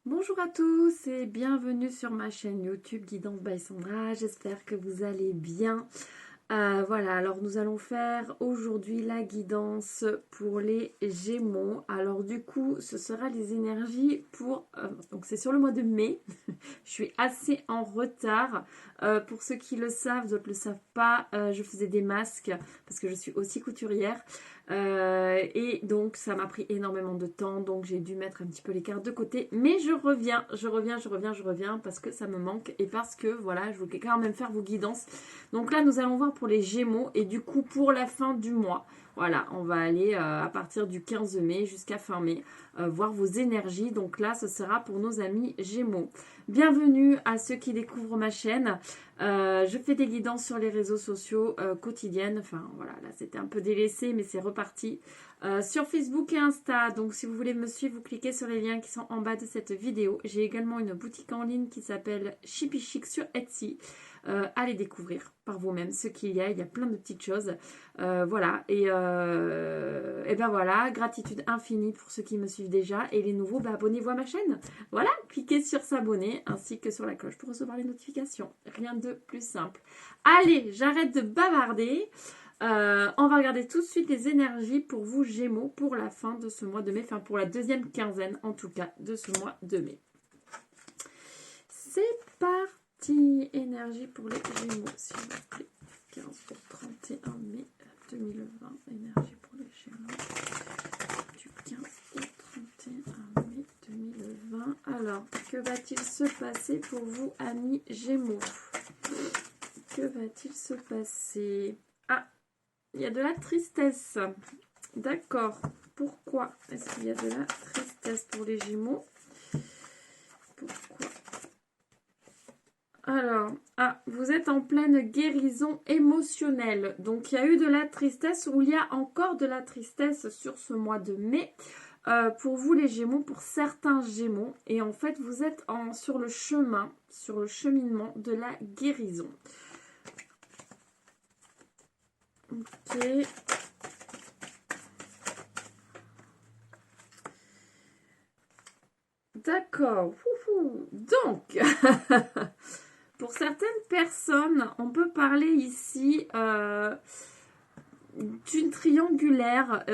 Bonjour à tous et bienvenue sur ma chaîne YouTube Guidance by Sandra. J'espère que vous allez bien. Voilà, alors nous allons faire aujourd'hui la guidance pour les Gémeaux. Alors du coup, ce sera les énergies pour... donc c'est sur le mois de mai. Je suis assez en retard. Pour ceux qui le savent, d'autres ne le savent pas, je faisais des masques parce que je suis aussi couturière. Et donc ça m'a pris énormément de temps, donc j'ai dû mettre un petit peu les cartes de côté, mais je reviens parce que ça me manque et parce que voilà, je voulais quand même faire vos guidances. Donc là nous allons voir pour les Gémeaux et du coup pour la fin du mois, voilà, on va aller à partir du 15 mai jusqu'à fin mai voir vos énergies. Donc là ce sera pour nos amis Gémeaux. Bienvenue à ceux qui découvrent ma chaîne. Je fais des guidances sur les réseaux sociaux quotidiennes. Enfin voilà, là c'était un peu délaissé, mais c'est reparti. Sur Facebook et Insta. Donc si vous voulez me suivre, vous cliquez sur les liens qui sont en bas de cette vidéo. J'ai également une boutique en ligne qui s'appelle Chippy Chic sur Etsy. Allez découvrir par vous-même ce qu'il y a plein de petites choses. Voilà, et ben voilà, gratitude infinie pour ceux qui me suivent déjà. Et les nouveaux, bah, abonnez-vous à ma chaîne. Voilà, cliquez sur s'abonner ainsi que sur la cloche pour recevoir les notifications. Rien de plus simple. Allez, j'arrête de bavarder. On va regarder tout de suite les énergies pour vous Gémeaux pour la fin de ce mois de mai, enfin pour la deuxième quinzaine en tout cas de ce mois de mai. C'est parti. Énergie pour les Gémeaux, s'il vous plaît. 15 pour 31 mai 2020. Énergie pour les Gémeaux du 15 au 31 mai 2020. Alors, que va-t-il se passer pour vous, amis Gémeaux? Que va-t-il se passer? Ah, il y a de la tristesse. D'accord. Pourquoi est-ce qu'il y a de la tristesse pour les Gémeaux? Pourquoi? Alors, vous êtes en pleine guérison émotionnelle. Donc, il y a eu de la tristesse ou il y a encore de la tristesse sur ce mois de mai. Pour vous les Gémeaux, pour certains Gémeaux. Et en fait, vous êtes sur le chemin, sur le cheminement de la guérison. Ok. D'accord. Donc, pour certaines personnes, on peut parler ici d'une triangulaire.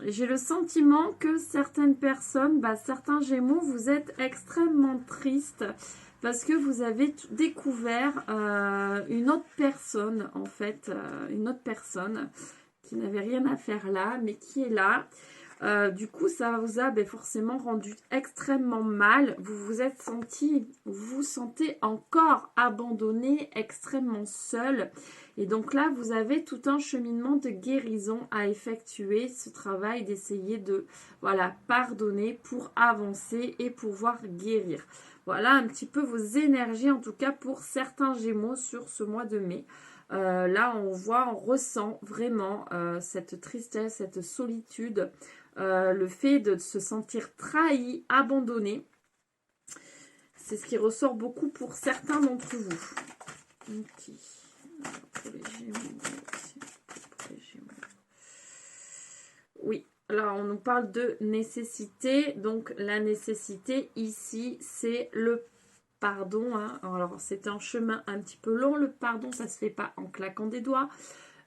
J'ai le sentiment que certaines personnes, certains Gémeaux, vous êtes extrêmement tristes parce que vous avez découvert une autre personne, en fait, une autre personne qui n'avait rien à faire là, mais qui est là. Du coup, ça vous a forcément rendu extrêmement mal. Vous vous sentez encore abandonné, extrêmement seul. Et donc là, vous avez tout un cheminement de guérison à effectuer, ce travail d'essayer de, voilà, pardonner pour avancer et pouvoir guérir. Voilà un petit peu vos énergies, en tout cas pour certains Gémeaux sur ce mois de mai. Là, on ressent vraiment cette tristesse, cette solitude, le fait de se sentir trahi, abandonné. C'est ce qui ressort beaucoup pour certains d'entre vous. Ok. Alors, pour les Gémeaux, pour les Gémeaux. Oui, alors on nous parle de nécessité. Donc la nécessité ici, c'est le pardon. Hein. Alors c'est un chemin un petit peu long. Le pardon, ça ne se fait pas en claquant des doigts.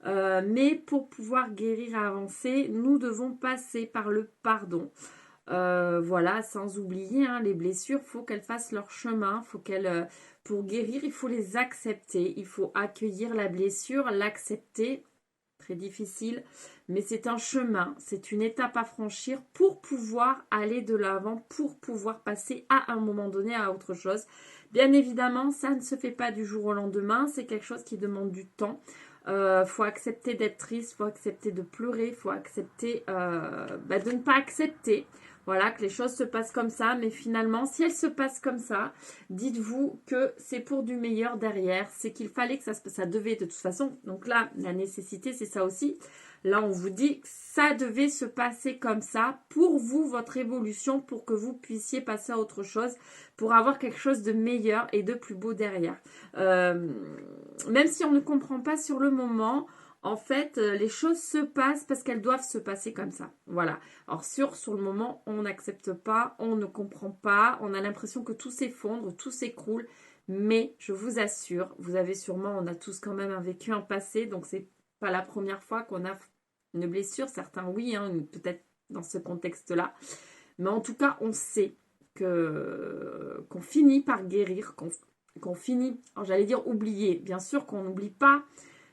Mais pour pouvoir guérir et avancer, nous devons passer par le pardon. Voilà, sans oublier les blessures, il faut qu'elles fassent leur chemin, pour guérir, il faut les accepter, il faut accueillir la blessure, l'accepter, très difficile, mais c'est un chemin, c'est une étape à franchir pour pouvoir aller de l'avant, pour pouvoir passer à un moment donné à autre chose. Bien évidemment, ça ne se fait pas du jour au lendemain, c'est quelque chose qui demande du temps. Faut accepter d'être triste, faut accepter de pleurer, faut accepter de ne pas accepter. Voilà, que les choses se passent comme ça, mais finalement, si elles se passent comme ça, dites-vous que c'est pour du meilleur derrière. C'est qu'il fallait que ça devait de toute façon. Donc là, la nécessité, c'est ça aussi. Là, on vous dit que ça devait se passer comme ça pour vous, votre évolution, pour que vous puissiez passer à autre chose, pour avoir quelque chose de meilleur et de plus beau derrière. Même si on ne comprend pas sur le moment, En fait, les choses se passent parce qu'elles doivent se passer comme ça. Voilà. Alors sur le moment, on n'accepte pas, on ne comprend pas, on a l'impression que tout s'effondre, tout s'écroule. Mais je vous assure, vous avez sûrement, on a tous quand même un vécu, un passé, donc c'est pas la première fois qu'on a une blessure. Certains oui, hein, peut-être dans ce contexte-là. Mais en tout cas, on sait qu'on finit par guérir, qu'on finit, j'allais dire oublier. Bien sûr qu'on n'oublie pas,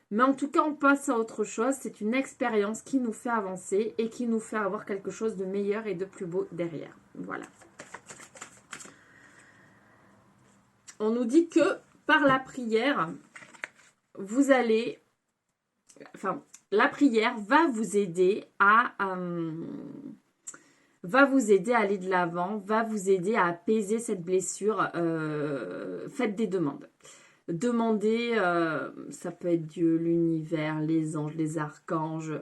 mais en tout cas, on passe à autre chose. C'est une expérience qui nous fait avancer et qui nous fait avoir quelque chose de meilleur et de plus beau derrière. Voilà. On nous dit que par la prière, vous allez... Enfin, la prière va vous aider à aller de l'avant, va vous aider à apaiser cette blessure. Faites des demandes. Demandez, ça peut être Dieu, l'univers, les anges, les archanges,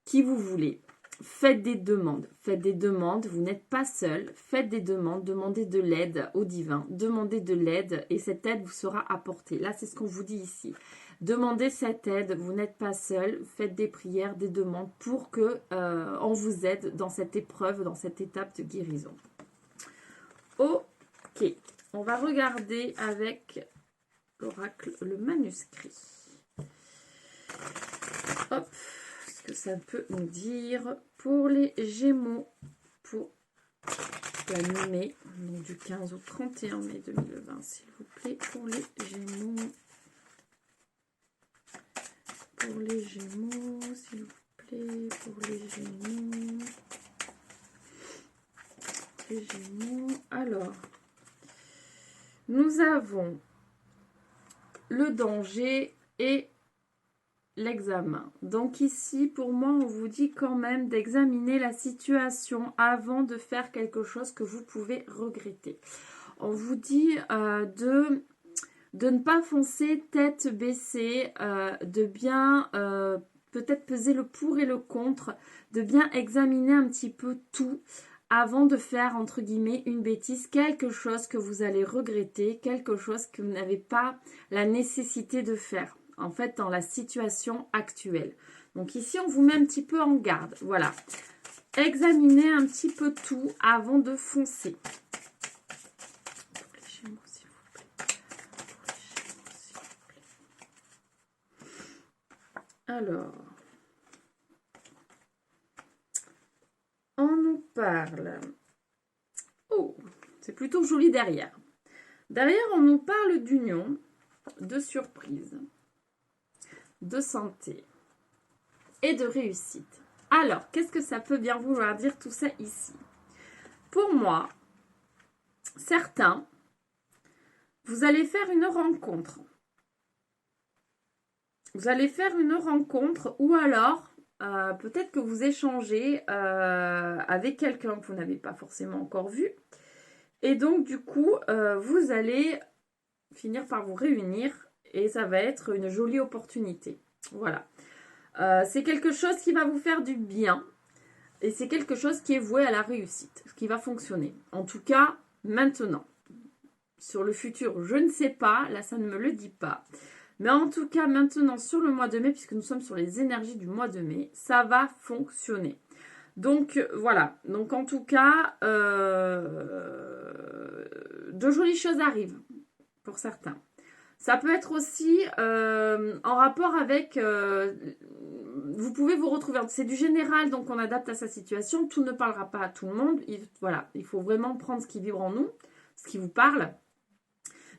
qui vous voulez. Faites des demandes, vous n'êtes pas seul, faites des demandes, demandez de l'aide au divin, demandez de l'aide et cette aide vous sera apportée. Là, c'est ce qu'on vous dit ici. Demandez cette aide, vous n'êtes pas seul, faites des prières, des demandes pour que on vous aide dans cette épreuve, dans cette étape de guérison. Ok, on va regarder avec l'oracle le manuscrit. Hop, ce que ça peut nous dire pour les Gémeaux, pour la mi-mai, donc du 15 au 31 mai 2020, s'il vous plaît, pour les Gémeaux. Pour les Gémeaux, s'il vous plaît, pour les Gémeaux. Les Gémeaux. Alors, nous avons le danger et l'examen. Donc ici, pour moi, on vous dit quand même d'examiner la situation avant de faire quelque chose que vous pouvez regretter. On vous dit de ne pas foncer tête baissée, de bien peut-être peser le pour et le contre, de bien examiner un petit peu tout avant de faire, entre guillemets, une bêtise, quelque chose que vous allez regretter, quelque chose que vous n'avez pas la nécessité de faire, en fait, dans la situation actuelle. Donc ici, on vous met un petit peu en garde, voilà. Examinez un petit peu tout avant de foncer. Alors, on nous parle. Oh, c'est plutôt joli derrière. Derrière, on nous parle d'union, de surprise, de santé et de réussite. Alors, qu'est-ce que ça peut bien vouloir dire tout ça ici? Pour moi, certains, vous allez faire une rencontre. Vous allez faire une rencontre ou alors peut-être que vous échangez avec quelqu'un que vous n'avez pas forcément encore vu. Et donc du coup, vous allez finir par vous réunir et ça va être une jolie opportunité. Voilà. C'est quelque chose qui va vous faire du bien et c'est quelque chose qui est voué à la réussite, qui va fonctionner. En tout cas, maintenant. Sur le futur, je ne sais pas. Là, ça ne me le dit pas. Mais en tout cas, maintenant, sur le mois de mai, puisque nous sommes sur les énergies du mois de mai, ça va fonctionner. Donc, voilà. Donc, en tout cas, de jolies choses arrivent pour certains. Ça peut être aussi en rapport avec... vous pouvez vous retrouver... C'est du général, donc on adapte à sa situation. Tout ne parlera pas à tout le monde. Voilà, il faut vraiment prendre ce qui vibre en nous, ce qui vous parle.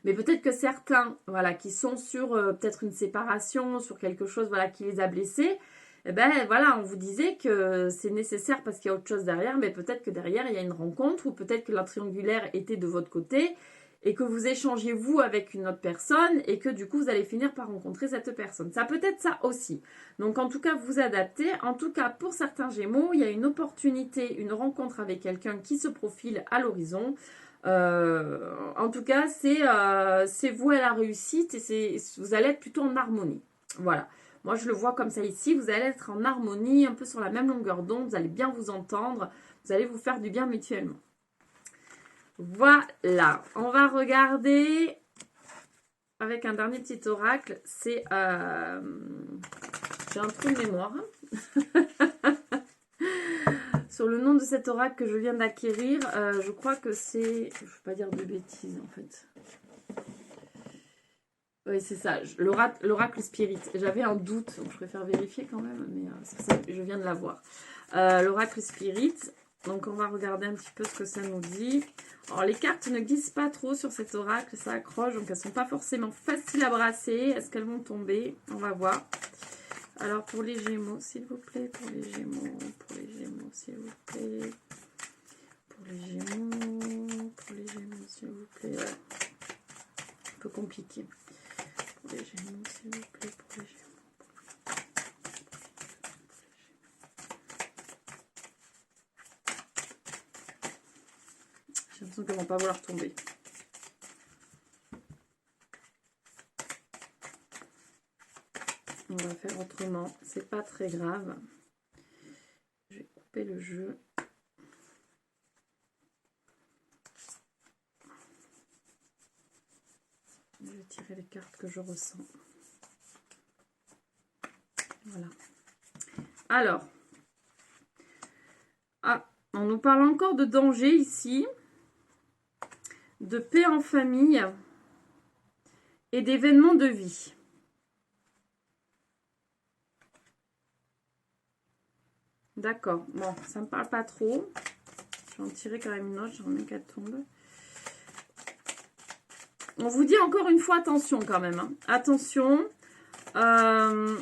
Mais peut-être que certains, voilà, qui sont sur peut-être une séparation, sur quelque chose, voilà, qui les a blessés, eh ben voilà, on vous disait que c'est nécessaire parce qu'il y a autre chose derrière, mais peut-être que derrière il y a une rencontre ou peut-être que la triangulaire était de votre côté et que vous échangez vous avec une autre personne et que du coup vous allez finir par rencontrer cette personne. Ça peut être ça aussi. Donc en tout cas vous adaptez. En tout cas pour certains Gémeaux, il y a une opportunité, une rencontre avec quelqu'un qui se profile à l'horizon. En tout cas, c'est voué à la réussite et vous allez être plutôt en harmonie. Voilà. Moi, je le vois comme ça ici. Vous allez être en harmonie, un peu sur la même longueur d'onde. Vous allez bien vous entendre. Vous allez vous faire du bien mutuellement. Voilà. On va regarder avec un dernier petit oracle. C'est j'ai un trou de mémoire. Sur le nom de cet oracle que je viens d'acquérir, je crois que c'est... Je ne veux pas dire de bêtises, en fait. Oui, c'est ça, l'oracle spirit. J'avais un doute, donc je préfère vérifier quand même, mais c'est ça, je viens de l'avoir. L'oracle spirit, donc on va regarder un petit peu ce que ça nous dit. Alors les cartes ne glissent pas trop sur cet oracle, ça accroche, donc elles ne sont pas forcément faciles à brasser. Est-ce qu'elles vont tomber? On va voir. Alors pour les Gémeaux, s'il vous plaît, pour les Gémeaux, s'il vous plaît. Pour les Gémeaux, s'il vous plaît. Un peu compliqué. Pour les Gémeaux, s'il vous plaît, pour les Gémeaux. J'ai l'impression qu'elles ne vont pas vouloir tomber. On va faire autrement. C'est pas très grave. Je vais couper le jeu. Je vais tirer les cartes que je ressens. Voilà. Alors. Ah, on nous parle encore de danger ici. De paix en famille. Et d'événements de vie. D'accord. Bon, ça me parle pas trop. Je vais en tirer quand même une autre. J'en ai qu'elle tombe. On vous dit encore une fois, attention quand même. Hein. Attention. Un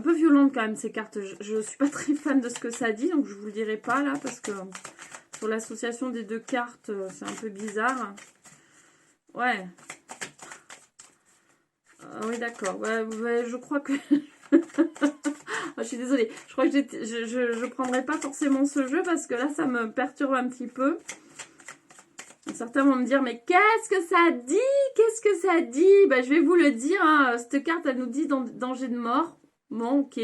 peu violente quand même ces cartes. Je ne suis pas très fan de ce que ça dit. Donc je ne vous le dirai pas là. Parce que sur l'association des deux cartes, c'est un peu bizarre. Ouais. Oui d'accord. Ouais, je crois que... Je suis désolée. Je crois que je prendrai pas forcément ce jeu parce que là, ça me perturbe un petit peu. Certains vont me dire, mais qu'est-ce que ça dit? Qu'est-ce que ça dit? Ben, je vais vous le dire. Hein. Cette carte, elle nous dit danger de mort. Bon, ok.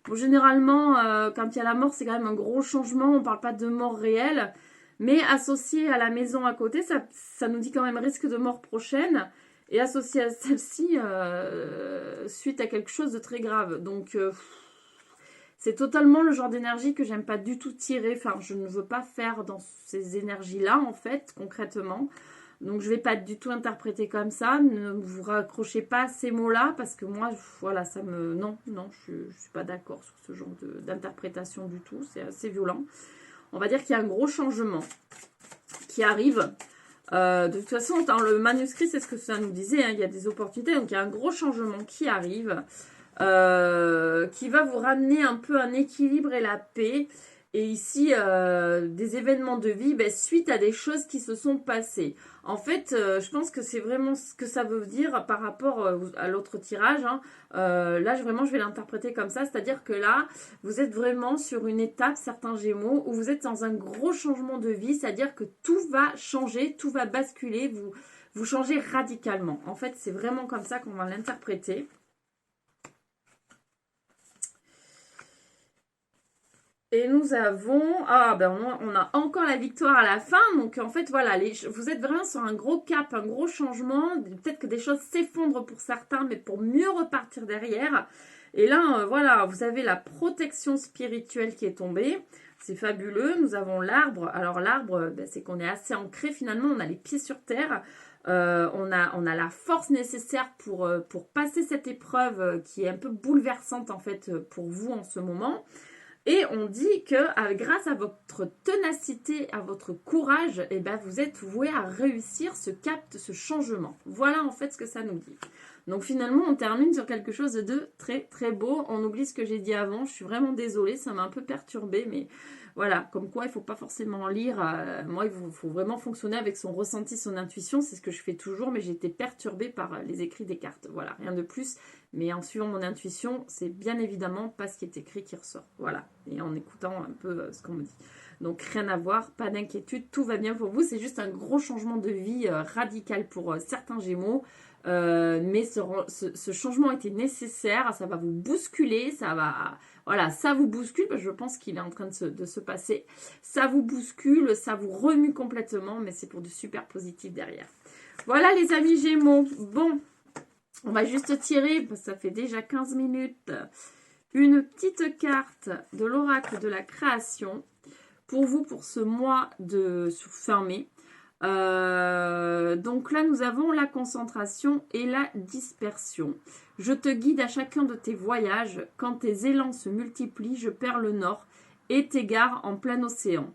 Bon, généralement, quand il y a la mort, c'est quand même un gros changement. On ne parle pas de mort réelle. Mais associé à la maison à côté, ça nous dit quand même risque de mort prochaine. Et associé à celle-ci, suite à quelque chose de très grave. Donc... c'est totalement le genre d'énergie que j'aime pas du tout tirer. Enfin, je ne veux pas faire dans ces énergies-là, en fait, concrètement. Donc, je vais pas du tout interpréter comme ça. Ne vous raccrochez pas à ces mots-là parce que moi, voilà, ça me... Non, je suis pas d'accord sur ce genre d'interprétation du tout. C'est assez violent. On va dire qu'il y a un gros changement qui arrive. De toute façon, dans le manuscrit, c'est ce que ça nous disait. Hein, il y a des opportunités. Donc, il y a un gros changement qui arrive. Qui va vous ramener un peu un équilibre et la paix. Et ici, des événements de vie suite à des choses qui se sont passées. En fait, je pense que c'est vraiment ce que ça veut dire par rapport à l'autre tirage. Hein. Là, vraiment, je vais l'interpréter comme ça. C'est-à-dire que là, vous êtes vraiment sur une étape, certains Gémeaux, où vous êtes dans un gros changement de vie. C'est-à-dire que tout va changer, tout va basculer, vous changez radicalement. En fait, c'est vraiment comme ça qu'on va l'interpréter. Et nous avons... Ah, ben on a encore la victoire à la fin. Donc, en fait, voilà, vous êtes vraiment sur un gros cap, un gros changement. Peut-être que des choses s'effondrent pour certains, mais pour mieux repartir derrière. Et là, voilà, vous avez la protection spirituelle qui est tombée. C'est fabuleux. Nous avons l'arbre. Alors, l'arbre, c'est qu'on est assez ancré. Finalement, on a les pieds sur terre. On a la force nécessaire pour passer cette épreuve qui est un peu bouleversante, en fait, pour vous en ce moment. Et on dit que grâce à votre ténacité, à votre courage, vous êtes voué à réussir ce cap, ce changement. Voilà en fait ce que ça nous dit. Donc finalement, on termine sur quelque chose de très très beau. On oublie ce que j'ai dit avant. Je suis vraiment désolée, ça m'a un peu perturbée. Mais voilà, comme quoi il ne faut pas forcément lire. Moi, il faut vraiment fonctionner avec son ressenti, son intuition. C'est ce que je fais toujours. Mais j'ai été perturbée par les écrits des cartes. Voilà, rien de plus. Mais en suivant mon intuition, c'est bien évidemment pas ce qui est écrit qui ressort. Voilà, et en écoutant un peu ce qu'on me dit. Donc rien à voir, pas d'inquiétude, tout va bien pour vous. C'est juste un gros changement de vie radical pour certains Gémeaux. Mais ce changement était nécessaire, ça va vous bousculer, ça va... Voilà, ça vous bouscule, je pense qu'il est en train de se passer. Ça vous bouscule, ça vous remue complètement, mais c'est pour du super positif derrière. Voilà les amis Gémeaux. Bon... On va juste tirer, parce que ça fait déjà 15 minutes, une petite carte de l'oracle de la création pour vous, pour ce mois de fin mai. Donc là, nous avons la concentration et la dispersion. Je te guide à chacun de tes voyages. Quand tes élans se multiplient, je perds le nord et t'égare en plein océan.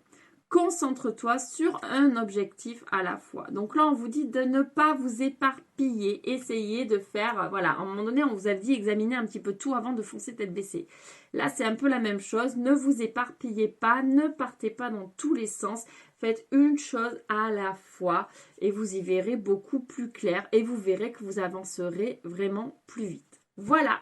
Concentre-toi sur un objectif à la fois. Donc là, on vous dit de ne pas vous éparpiller. Essayez de faire, voilà, à un moment donné, on vous a dit examiner un petit peu tout avant de foncer tête baissée. Là, c'est un peu la même chose. Ne vous éparpillez pas, ne partez pas dans tous les sens. Faites une chose à la fois et vous y verrez beaucoup plus clair et vous verrez que vous avancerez vraiment plus vite. Voilà.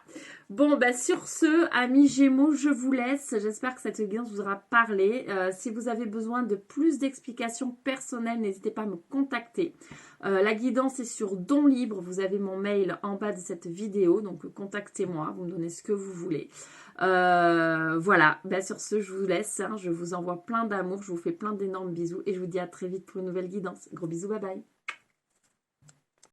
Bon, bah sur ce, amis Gémeaux, je vous laisse. J'espère que cette guidance vous aura parlé. Si vous avez besoin de plus d'explications personnelles, n'hésitez pas à me contacter. La guidance est sur don libre. Vous avez mon mail en bas de cette vidéo. Donc, contactez-moi. Vous me donnez ce que vous voulez. Voilà. Bah, sur ce, je vous laisse. Hein. Je vous envoie plein d'amour. Je vous fais plein d'énormes bisous. Et je vous dis à très vite pour une nouvelle guidance. Gros bisous. Bye bye.